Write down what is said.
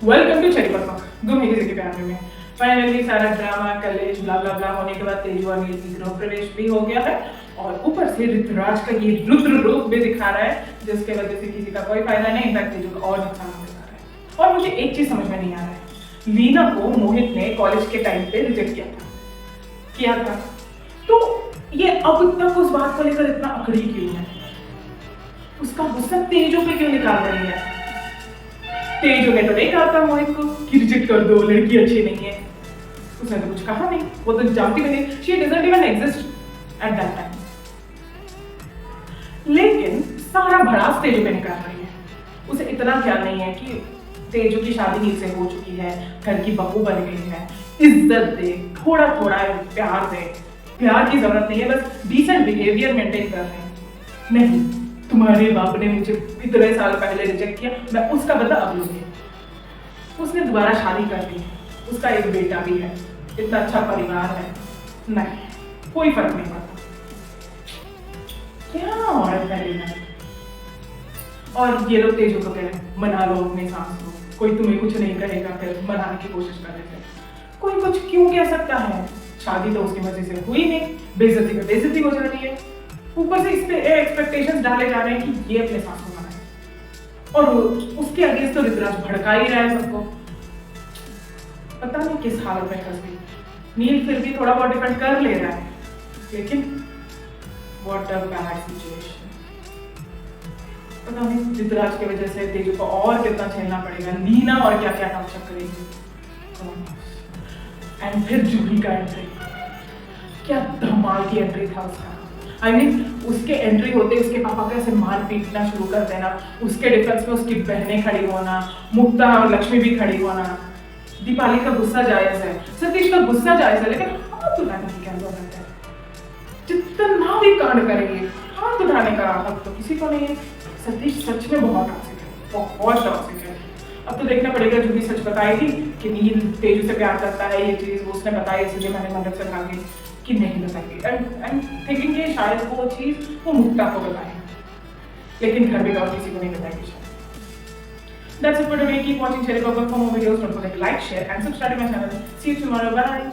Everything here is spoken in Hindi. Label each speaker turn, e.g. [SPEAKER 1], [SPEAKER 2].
[SPEAKER 1] वेलकम टू चेरी पकवान। दो मेरी जिंदगी फैमिली में फाइनली सारा ड्रामा कलेश ब्ला ब्ला ब्ला होने के बाद तेजू और नील की गृह प्रवेश भी हो गया है और ऊपर से ऋतुराज का ये रुद्र रूप भी दिखा रहा है जिसके वजह से किसी का कोई फायदा नहीं, इनफैक्ट तेजू का और नुकसान होने जा रहा है। और मुझे एक चीज समझ में नहीं आ रहा है, लीना को मोहित ने कॉलेज के टाइम पे रिजेक्ट किया था तो ये अब तक उस बात को लेकर इतना अकड़ी क्यों है? उसका गुस्सा तेजू पे क्यों निकाल रही है? तेजू ने तो नहीं कहा था मोहित को कि रिजेक्ट कर दो, लड़की अच्छी नहीं है। उसने तो कुछ कहा नहीं, वो तो जानती भी नहीं, she doesn't even exist at that time. लेकिन सारा भड़ास तेजू पे निकाल रही है। उसे इतना ख्याल नहीं है कि तेजू की शादी नील से हो चुकी है, घर की बहू बन गई है, इज्जत दे, थोड़ा थोड़ा प्यार दे। प्यार की जरूरत नहीं है, बस डिसेंट बिहेवियर मेंटेन कर रहे हैं। नहीं, तुम्हारे बाप ने मुझे इतने साल पहले रिजेक्ट किया, मैं उसका बदला अब लूंगी। उसने दोबारा शादी कर ली, उसका एक बेटा भी है, इतना अच्छा परिवार है। नहीं, कोई फर्क नहीं पड़ता। क्या औरत है लीना। और ये लोग तेजू को कह रहे हैं मना लो अपने सांस को, कोई तुम्हें कुछ नहीं कहेगा, फिर मनाने की कोशिश कर रहे थे। कोई कुछ क्यों कह सकता है? शादी तो उसकी मर्जी से हुई नहीं, बेइज्जती पे बेइज्जती हो जा रही है। ऊपर से इस पे एक्सपेक्टेशंस डाले जा रहे हैं कि ये अपने साथ को मनाए और उसके अगेंस्ट तो ऋतुराज भड़का ही रहा है सबको। पता नहीं किस हालत में फंस गई। नील फिर भी थोड़ा बहुत डिफेंड कर ले रहा है, लेकिन व्हाट अ बैड सिचुएशन। पता नहीं ऋतुराज की वजह से तेजू को और कितना झेलना पड़ेगा, लीना और क्या क्या टॉर्चर करेगी। एंड फिर जूही का एंट्री, क्या धमाल की एंट्री था उसका। I mean, उसके एंट्री होते उसके पापा का ऐसे मार पीटना शुरू कर देना, उसके डिफेंस में उसकी बहनें खड़ी होना, मुक्ता और लक्ष्मी भी खड़ी होना। दीपाली का गुस्सा जायज है, सतीश का गुस्सा जायज है, लेकिन हाथ उठाने की क्या जरूरत है? जितना भी कांड करेंगे, हाथ उठाने का हक तो किसी को नहीं है। सतीश सच में बहुत टॉक्सिक है, बहुत टॉक्सिक है। अब तो देखना पड़ेगा, जो भी सच बताएगी कि नील तेजू से प्यार करता है, ये चीज वो उसने बताई, इसलिए मैंने मदद से भागी कि नहीं बताएगी। आई एम थिंकिंग कि शायद वो चीज वो मुक्ता को बताए, लेकिन घर में और किसी को नहीं बताएगी शायद। That's it for today. Keep watching Cherry Pop for more videos. Don't forget to like, share and subscribe to my channel. See you tomorrow. Bye.